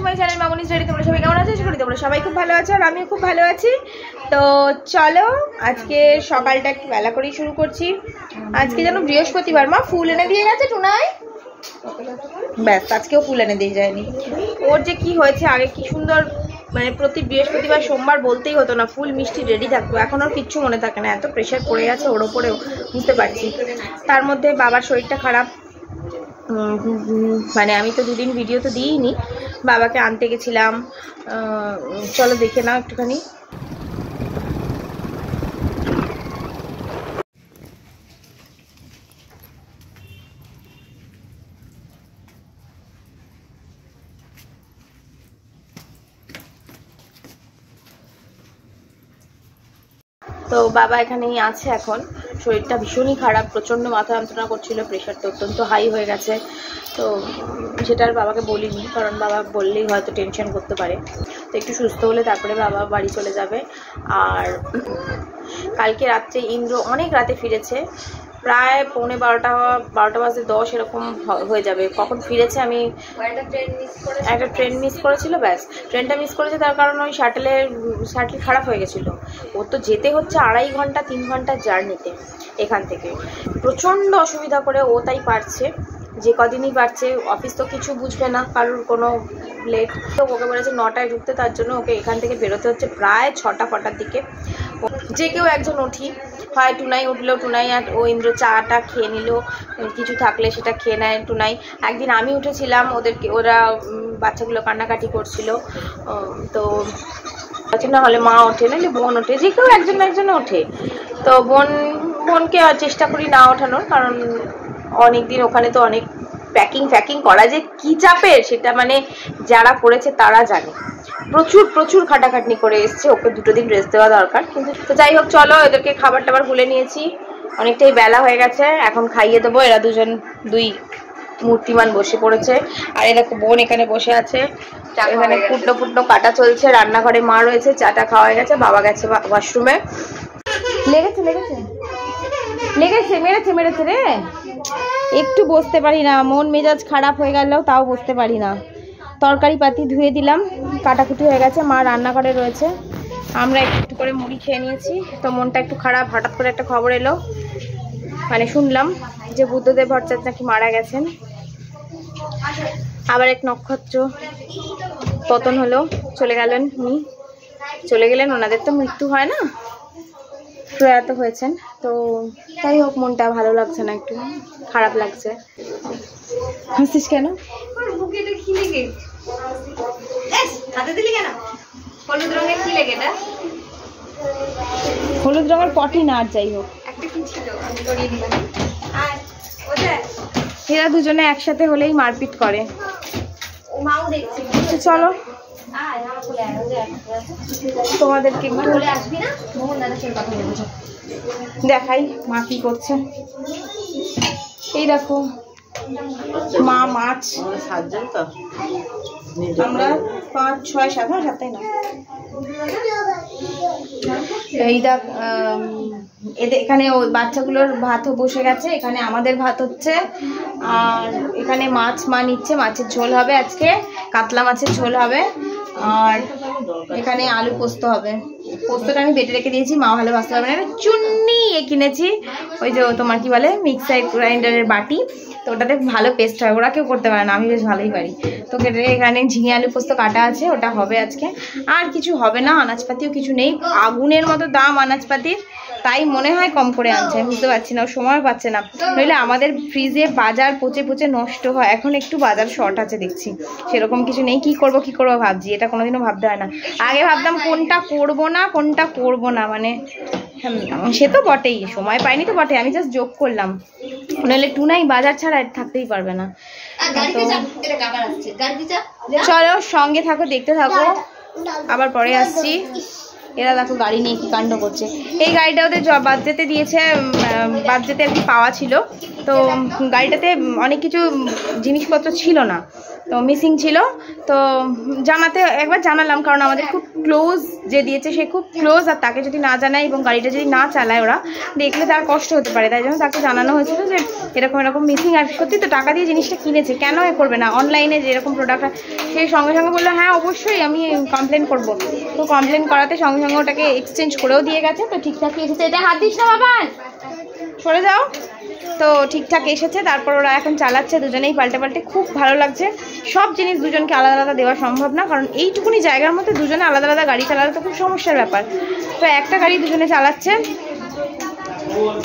To my channel Mamoni's ready. তোমরা সবাই কেমন আছো? করি তোমরা সবাই খুব ভালো আছো আর আমিও খুব ভালো আছি। তো চলো আজকে সকালটা একটু বেলা করেই শুরু করছি। আজকে যেন বৃহস্পতিবার, মা ফুল এনে দিয়ে গেছে টুনাই, ব্যাস আজকেও ফুল এনে দিয়ে যায়নি। ওর যে কি হয়েছে, আগে কি সুন্দর মানে প্রতি বৃহস্পতিবার সোমবার বলতেই হতো না ফুল মিষ্টি রেডি থাকতো, এখন ওর কিচ্ছু মনে থাকে না, এত প্রেশার পড়ে গেছে ওর ওপরেও বুঝতে পারছি। তার মধ্যে বাবার শরীরটা খারাপ, মানে আমি তো দুদিন ভিডিও তো দিইনি, বাবাকে আনতে গেছিলাম। চলো দেখে নাও একটুখানি। তো বাবা এখানেই আছে এখন, শরীরটা ভীষণই খারাপ, প্রচণ্ড মাথা যন্ত্রণা করছিল, প্রেশারটা অত্যন্ত হাই হয়ে গেছে। তো সেটা আর বাবাকে বলিনি, কারণ বাবা বললেই হয়তো টেনশন করতে পারে। তো একটু সুস্থ হলে তারপরে বাবা বাড়ি চলে যাবে। আর কালকে রাত্রে ইন্দ্র অনেক রাতে ফিরেছে, প্রায় 12:10 এরকম হয়ে যাবে। কখন ফিরেছে আমি একটা ট্রেন মিস করেছিল, ব্যাস ট্রেনটা মিস করেছে, তার কারণ ওই শাটেল খারাপ হয়ে গেছিলো। ওর তো যেতে হচ্ছে 2.5 ঘন্টা 3 ঘন্টার জার্নিতে এখান থেকে, প্রচণ্ড অসুবিধা করে ও তাই পারছে, যে কদিনই পারছে। অফিস তো কিছু বুঝবে না, কারোর কোনো লেট, তো ওকে বলেছে 9টায় ঢুকতে, তার জন্য ওকে এখান থেকে বেরোতে হচ্ছে প্রায় 6টার দিকে। যে কেউ একজন উঠি, হয় টুনাই উঠলো, টুনাই আর ও ইন্দ্র চাটা খেয়ে নিল, কিছু থাকলে সেটা খেয়ে নেয় টুনাই। একদিন আমি উঠেছিলাম, ওরা বাচ্চাগুলো কান্নাকাটি করছিল, তো না হলে মা ওঠে, নাহলে বোন ওঠে, যে কেউ একজন ওঠে। তো বোনকে চেষ্টা করি না ওঠানোর, কারণ অনেকদিন ওখানে তো অনেক প্যাকিং করা যে কি চাপের, সেটা মানে যারা করেছে তারা জানে। প্রচুর খাটাখাটনি করে এসছে, ওকে 2 দিন রেস্ট দেওয়া দরকার। কিন্তু তো যাই হোক, চলো এদেরকে খাবার টাবার গুলে নিয়েছি, অনেকটাই বেলা হয়ে গেছে, এখন খাইয়ে দেবো। এরা দুই মূর্তিমান বসে পড়েছে, আর এরকম বোন এখানে বসে আছে, এখানে কুটনো কাটা চলছে, রান্নাঘরে মা রয়েছে, চাটা খাওয়া হয়ে গেছে, বাবা গেছে ওয়াশরুমে। মেরেছে রে, একটু বসতে পারি না, মন মেজাজ খারাপ হয়ে গেলেও তাও বসতে পারি না। তরকারি পাতি ধুয়ে দিলাম, কাটাকুটি হয়ে গেছে, মা রান্নাঘরে রয়েছে, আমরা একটু করে মুড়ি খেয়ে নিয়েছি। তো মনটা একটু খারাপ, হঠাৎ করে একটা খবর এলো, মানে শুনলাম যে বুদ্ধদেব ভট্টাচার্য নাকি মারা গেছেন। আবার এক নক্ষত্র পতন হলো, চলে গেলেন উনি, ওনাদের তো মৃত্যু হয় না, প্রয়াত হয়েছেন। তো তাই হোক, মনটা ভালো লাগছে না, একটু খারাপ লাগছে। হাসিস কেন? হলুদ রঙের পটি না, আর যাই হোক, এরা দুজনে একসাথে হলেই মারপিট করে। চলো তোমাদেরকে দেখাই মা কি করছে। এই দেখো মা মাছ, আমরা 5, 6, 7, 7টাই না, এই দেখ এখানে বাচ্চাগুলোর ভাত বসে গেছে, এখানে আমাদের ভাত হচ্ছে, আর এখানে মা নিচ্ছে, মাছের ঝোল হবে আজকে, কাতলা মাছের ঝোল হবে, আর এখানে আলু পোস্ত হবে। পোস্তটা আমি বেটে রেখে দিয়েছি, মা ভালো বাঁচতে পারবে না। চুন্নি কিনেছি, ওই যে তোমার কি বলে মিক্সার গ্রাইন্ডারের বাটি, তো ওটাতে ভালো পেস্ট হয়, ওরা কেউ করতে পারে না, আমি বেশ ভালোই পারি। তো কেটে এখানে ঝিঙে আলু পোস্ত কাটা আছে, ওটা হবে আজকে। আর কিছু হবে না, আনাজপাতিও কিছু নেই, আগুনের মতো দাম আনাজপাতির, তাই মনে হয় কম করে আনছে, আমি বুঝতে পারছি না, ও সময় পাচ্ছে না, নইলে আমাদের ফ্রিজে বাজার পচে নষ্ট হয়। এখন একটু বাজার শর্ট আছে দেখছি, সেরকম কিছু নেই। কি করব ভাবছি, এটা কোনোদিনও ভাবতে হয় না। আগে ভাবতাম কোনটা করব না, মানে সে তো বটেই, সময় পাইনি তো বটে, আমি জাস্ট যোগ করলাম, নাহলে টুনাই বাজার ছাড়া থাকতেই পারবে না। চলো সঙ্গে থাকো, দেখতে থাকো, আবার পরে আসছি। এরা দেখো গাড়ি নিয়ে কি কাণ্ড করছে। এই গাড়িটা ওদের বাজেতে দিয়েছে, বাজেতে আর কি পাওয়া ছিল, তো গাড়িটাতে অনেক কিছু জিনিসপত্র ছিল না, তো মিসিং ছিল। তো জানাতে একবার জানালাম, কারণ আমাদের খুব ক্লোজ যে দিয়েছে সে খুব ক্লোজ, আর তাকে যদি না জানায় এবং গাড়িটা যদি না চালায় ওরা দেখলে তার কষ্ট হতে পারে, তাই জন্য তাকে জানানো হয়েছিল যে এরকম এরকম মিসিং। আর সত্যি তো টাকা দিয়ে জিনিসটা কিনেছে, কেন এ করবে না, অনলাইনে যেরকম প্রোডাক্ট সেই সঙ্গে সঙ্গে বললো হ্যাঁ অবশ্যই আমি কমপ্লেন করব। তো কমপ্লেন করাতে সঙ্গে সঙ্গে ওটাকে এক্সচেঞ্জ করেও দিয়ে গেছে। তো ঠিকঠাকই এসেছে, এটা হাত দিস না বাবান, সরে যাও। তো ঠিকঠাক এসেছে, তারপর ওরা এখন চালাচ্ছে দুজনেই পাল্টে পাল্টে। খুব ভালো লাগছে। সব জিনিস দুজনকে আলাদা আলাদা দেওয়া সম্ভব না, কারণ এইটুকুনি জায়গার মধ্যে দুজনে আলাদা আলাদা গাড়ি চালালে তো খুব সমস্যার ব্যাপার। তো একটা গাড়ি দুজনে চালাচ্ছে,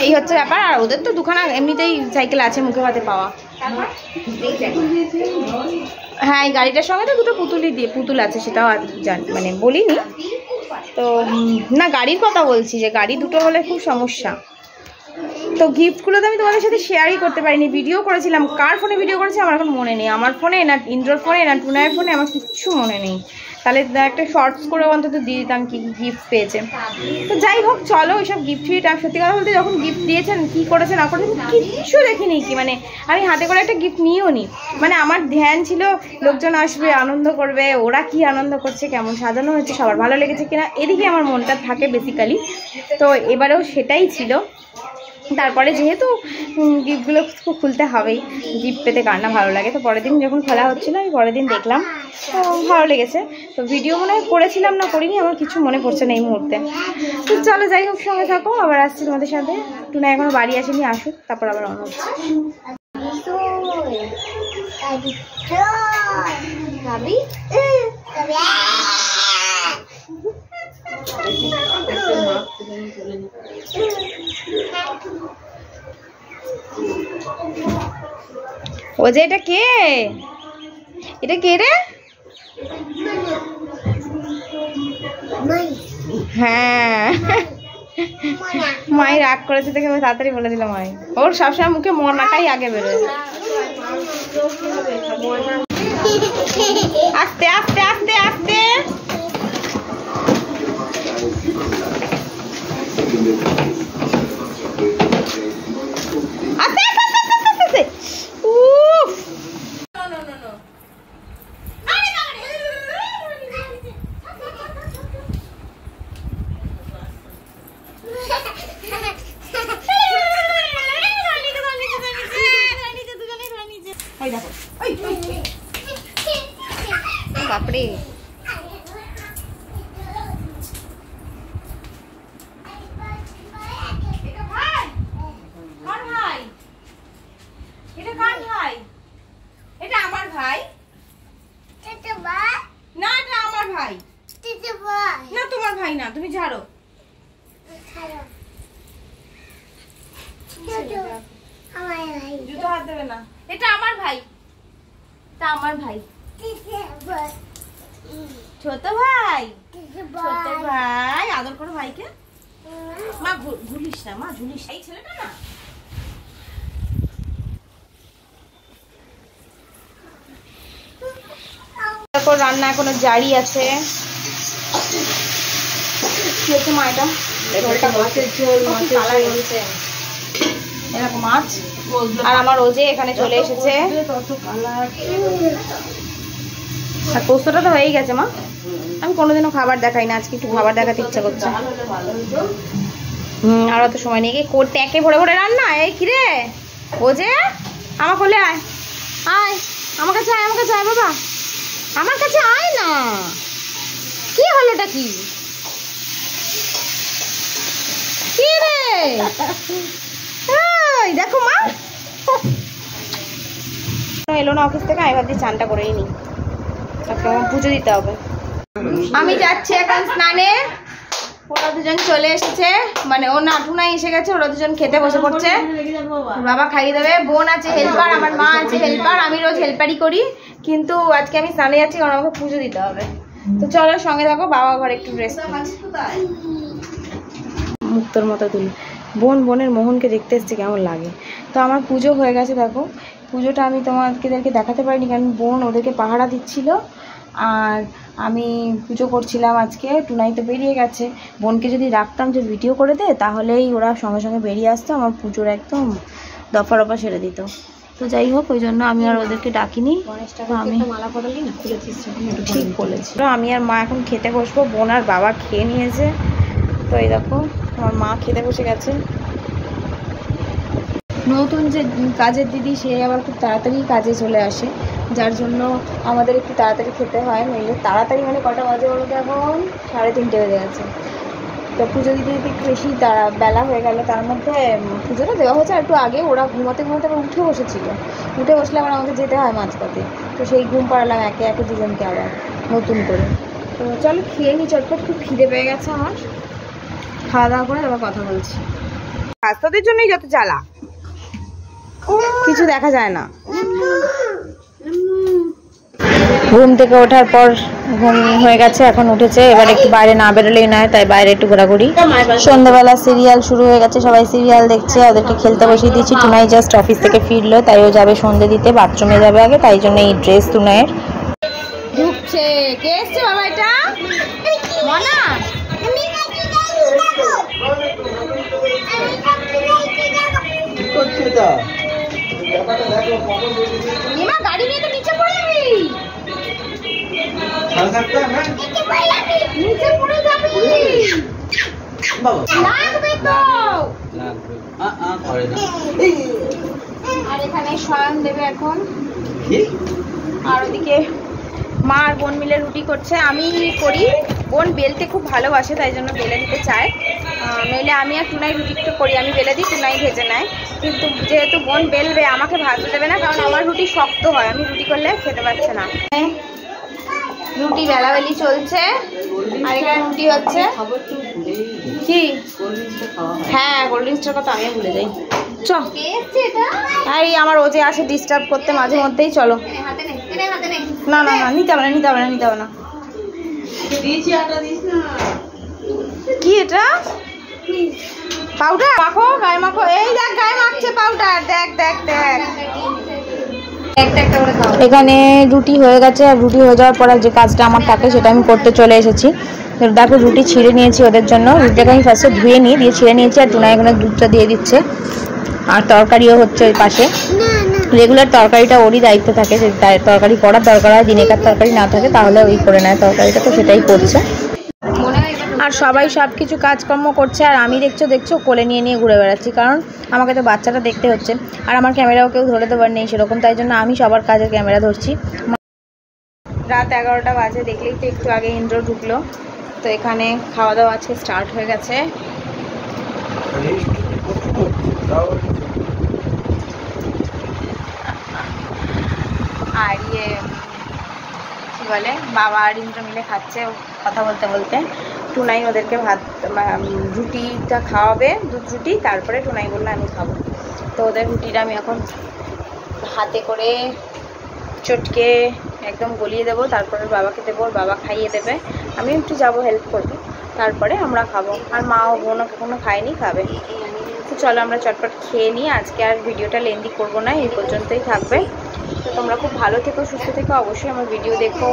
এই হচ্ছে ব্যাপার। আর ওদের তো দুখানা এমনিতেই সাইকেল আছে মুখে ভাতে পাওয়া। হ্যাঁ, এই গাড়িটার সঙ্গে তো দুটো পুতুল আছে, সেটাও জানি, মানে বলিনি তো না, গাড়ির কথা বলছি যে গাড়ি দুটো হলে খুব সমস্যা। তো গিফটগুলো তো আমি তোমাদের সাথে শেয়ারই করতে পারিনি, ভিডিও করেছিলাম। কার ফোনে ভিডিও করেছি আমার এখন মনে নেই, আমার ফোনে না ইন্দ্রর ফোনে না টুনায়ের ফোনে, আমার কিচ্ছু মনে নেই। তাহলে একটা শর্টস করে অন্তত দিয়ে দিতাম কি গিফট পেয়েছে। তো যাই হোক, চলো ওইসব গিফট ফিট। আমি সত্যি কথা বলতে যখন গিফট দিয়েছেন কী করেছে না করেছেন কিচ্ছু দেখিনি, কি মানে আমি হাতে করে একটা গিফট নিয়েও নি। মানে আমার ধ্যান ছিল লোকজন আসবে, আনন্দ করবে, ওরা কি আনন্দ করছে, কেমন সাজানো হয়েছে, সবার ভালো লেগেছে কিনা, এদিকে আমার মনটা থাকে বেসিক্যালি। তো এবারেও সেটাই ছিল। তারপরে যেহেতু গিফটগুলো খুলতে হবেই, গিফট পেতে কার না ভালো লাগে। তো পরের দিন যখন খোলা হচ্ছিলো আমি পরের দিন দেখলাম, তো ভালো লেগেছে। তো ভিডিও মনে হয় করেছিলাম না করিনি আমার কিছু মনে পড়ছে না এই মুহূর্তে। তো চলো যাই হোক, সঙ্গে থাকো, আবার আসছি তোমাদের সাথে। টুনা এখনো বাড়ি আসেনি, আসুক তারপর আবার অন্য হচ্ছে। ও যে এটা কে, এটা কে রে? হ্যাঁ, মাই রাগ করেছে দেখে আমি তাড়াতাড়ি বলে দিলাম। মাই ওর সবসময় মুখে মনাটাই আগে বেরোয়। আস্তে আস্তে আস্তে আস্তে বাপরে, এটা আমার ভাই না, এটা আমার ভাই না, তোমার ভাই না, তুমি ঝাড়ো। জুতো হাত দেবে না, এটা আমার ভাই, এটা আমার ভাই, ছোট ভাই, ছোট ভাই। আদর করো ভাইকে। মা ঝুলিস না, মা ঝুলিস। এই ছেলেটা না, তারপর রান্না এখনো জারি আছে। মা এটা মাছের ঝোল, এরকম মাছ। আর আমার ওজে এখানে চলে এসেছে, আর পোস্তটা তো হয়েই গেছে। মা আমি কোনোদিনও খাবার দেখাই না, আজকে একটু খাবার দেখাতে ইচ্ছা করছে। আর অত সময় নেই, ট্যাঁকে ভরে ভরে রান্না। এই কিরে ওজে, আমার কোলে আয়, আয় আমার কাছে, আয় আমার কাছে, আয় বাবা আমার কাছে আয় না। কি হলোটা কি রে? দেখো মা এলো না অফিস থেকে, আমি ভাবছি চানটা করেই নি, আজকে আমার পুজো দিতে হবে। আমি যাচ্ছি এখন স্নানে। ওরা দুজন চলে এসেছে, মানে ও নাটুনাই এসে গেছে, ওরা দুজন খেতে বসে পড়ছে। বাবা খাইয়ে দেবে, বোন আছে হেল্পার, আমার মা আছে হেল্পার, আমি রোজ হেল্পারই করি, কিন্তু আজকে আমি স্নানে যাচ্ছি কারণ আমাকে পুজো দিতে হবে। তো চলো সঙ্গে থাকো, বাবা ঘরে একটু রেস্ট মুক্তর মতো তুলি। বোনের মোহনকে দেখতে এসছে কেমন লাগে। তো আমার পুজো হয়ে গেছে, দেখো পুজোটা আমি তোমাদেরকে দেখাতে পারিনি কারণ বোন ওদেরকে পাহারা দিচ্ছিল, আর আমি পুজো করছিলাম আজকে। টুনাই তো বেরিয়ে গেছে, বোনকে যদি রাখতাম যে ভিডিও করে দে তাহলেই ওরা সঙ্গে সঙ্গে বেরিয়ে আসতো, আমার পুজোর একদম দফা রফা সেরে দিত। তো যাই হোক, ওই জন্য আমি আর ওদেরকে ডাকিনি। আমি মালা পরালি না, খুলেছিস ঠিক বলেছি। আমি আর মা এখন খেতে বসবো। বোন আর বাবা খেয়ে নিয়েছে। তো এই দেখো আমার মা খেতে বসে গেছে। নতুন যে কাজের দিদি, সে আবার খুব তাড়াতাড়ি কাজে চলে আসে, যার জন্য আমাদের একটু তাড়াতাড়ি খেতে হয়। নইলে তাড়াতাড়ি মানে কটা বাজে বলো তো, এখন 3:30 বেজে গেছে। তো পুজো দিতে দিতে একটু বেশি বেলা হয়ে গেল। তার মধ্যে পুজোটা দেওয়া হয়েছে আর একটু আগে। ওরা ঘুমাতে ঘুমাতে আবার উঠে বসেছিল। উঠে বসলে আবার আমাকে যেতে হয় মাঝপথে। তো সেই ঘুম পাড়ালাম একে একে দুজনকে আবার নতুন করে। তো চলো খেয়ে নিই চটপট, খুব খিদে পেয়ে গেছে আমার। খাওয়া দাওয়া করে আবার কথা বলছি। রাস্তাদের জন্যই যত জ্বালা, কিছু দেখা যায় না। ঘুম থেকে ওঠার পর ঘুম হয়ে গেছে, এখন উঠেছে। এবার একটু বাইরে না বেরোলেই নয়, তাই বাইরে একটু ঘোরাঘুরি। সন্ধ্যাবেলা সিরিয়াল শুরু হয়ে গেছে, সবাই সিরিয়াল দেখছে। ওদেরকে খেলতে বসিয়ে দিচ্ছি। টুনাই জাস্ট অফিস থেকে ফিরলো, তাই ও যাবে সন্ধ্যে দিতে, বাথরুমে যাবে আগে। তাই জন্য এই ড্রেস টুনাইয়ের। ঢুকছে। কে এসছে বাবা? এটা মনা। গাড়ি নিয়ে তো নিচে পড়ে যাবি, নিচে পড়ে যাবি, লাগবে তো। আর এখানে শয়ন দেবে এখন। আর ওদিকে মা আর বোন মিলে রুটি করছে। আমি করি, বোন বেলতে খুব ভালোবাসে, তাই জন্য বেলে দিতে চায়। নইলে আমি আর টুনাই রুটিটা করি, আমি বেলে দিই, টুনাই ভেজে নেয়। কিন্তু যেহেতু বোন বেলবে, আমাকে ভাজতে দেবে না, কারণ আমার রুটি শক্ত হয়। আমি রুটি করলে খেতে পারছে না। রুটি বেলাবেলি চলছে। আর এখানে রুটি হচ্ছে কি, হ্যাঁ কোল্ড ড্রিঙ্কসটার কথা আমিও ভুলে যাই। চ, এই আমার ও যে আসে ডিস্টার্ব করতে মাঝে মধ্যেই। চলো। না না না, নিতে হবে না, নিতে হবে না, নিতে হবে না। কি এটা? পাউডার মাখো, গায়ে মাখো। এই দেখ গায়ে মাখছে পাউডার, দেখ দেখ দেখ। এখানে রুটি হয়ে গেছে। আর রুটি হয়ে যাওয়ার পর যে কাজটা আমার থাকে সেটা আমি করতে চলে এসেছি। দেখো রুটি ছিঁড়ে নিয়েছি ওদের জন্য। রুটিটাকে আমি ফার্স্টে ধুয়ে নিই, দিয়ে ছিঁড়ে নিয়েছি। আর টুনা এখানে দুধটা দিয়ে দিচ্ছে। আর তরকারিও হচ্ছে ওই পাশে। রেগুলার তরকারিটা ওরই দায়িত্ব থাকে, যে তরকারি করার দরকার হয়। দিনেকার তরকারি না থাকে তাহলে ওই করে নেয় তরকারিটা, তো সেটাই করছে। আর সবাই সব কিছু কাজকর্ম করছে, আর আমি দেখছো কোলে নিয়ে নিয়ে ঘুরে বেড়াচ্ছি, কারণ আমাকে তো বাচ্চাটা দেখতে হচ্ছে। আর আমার ক্যামেরাও কেউ ধরে দেবার নেই সেরকম, তাই জন্য আমি সবার কাজের ক্যামেরা ধরছি। রাত 11টা বাজে, দেখলেই তো একটু আগে ইন্দ্র ঢুকলো। তো এখানে খাওয়া দাওয়া আজকে স্টার্ট হয়ে গেছে। আর কি বলে, বাবা আর ইন্দ্র মিলে খাচ্ছে কথা বলতে বলতে। টুনাই ওদেরকে ভাত রুটিটা খাওয়াবে, দুধ রুটি। তারপরে টুনাই বললো আমি খাবো। তো ওদের রুটিটা আমি এখন হাতে করে চটকে একদম গলিয়ে দেবো, তারপরে বাবাকে দেবো, বাবা খাইয়ে দেবে। আমি একটু যাবো হেল্প করবো, তারপরে আমরা খাবো। আর মা ও বোনও কোনো খায়নি, খাবে। তো চলো আমরা চটপট খেয়ে নিই। আজকে আর ভিডিওটা লেন্দি করবো না, এই পর্যন্তই থাকবে। তো তোমরা খুব ভালো থেকো, সুস্থ থেকো, অবশ্যই আমার ভিডিও দেখো।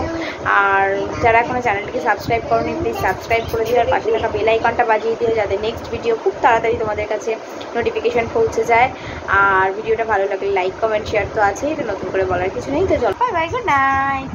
আর যারা এখনো চ্যানেলটিকে সাবস্ক্রাইব করোনি, প্লিজ সাবস্ক্রাইব করে দিও। আর পাশে থাকা বেল আইকনটা বাজিয়ে দিও, যাতে নেক্সট ভিডিও খুব তাড়াতাড়ি তোমাদের কাছে নোটিফিকেশান পৌঁছে যায়। আর ভিডিওটা ভালো লাগলে লাইক কমেন্ট শেয়ার তো আছেই, তো নতুন করে বলার কিছু নেই। তো চলো, বাই বাই, গুড নাইট।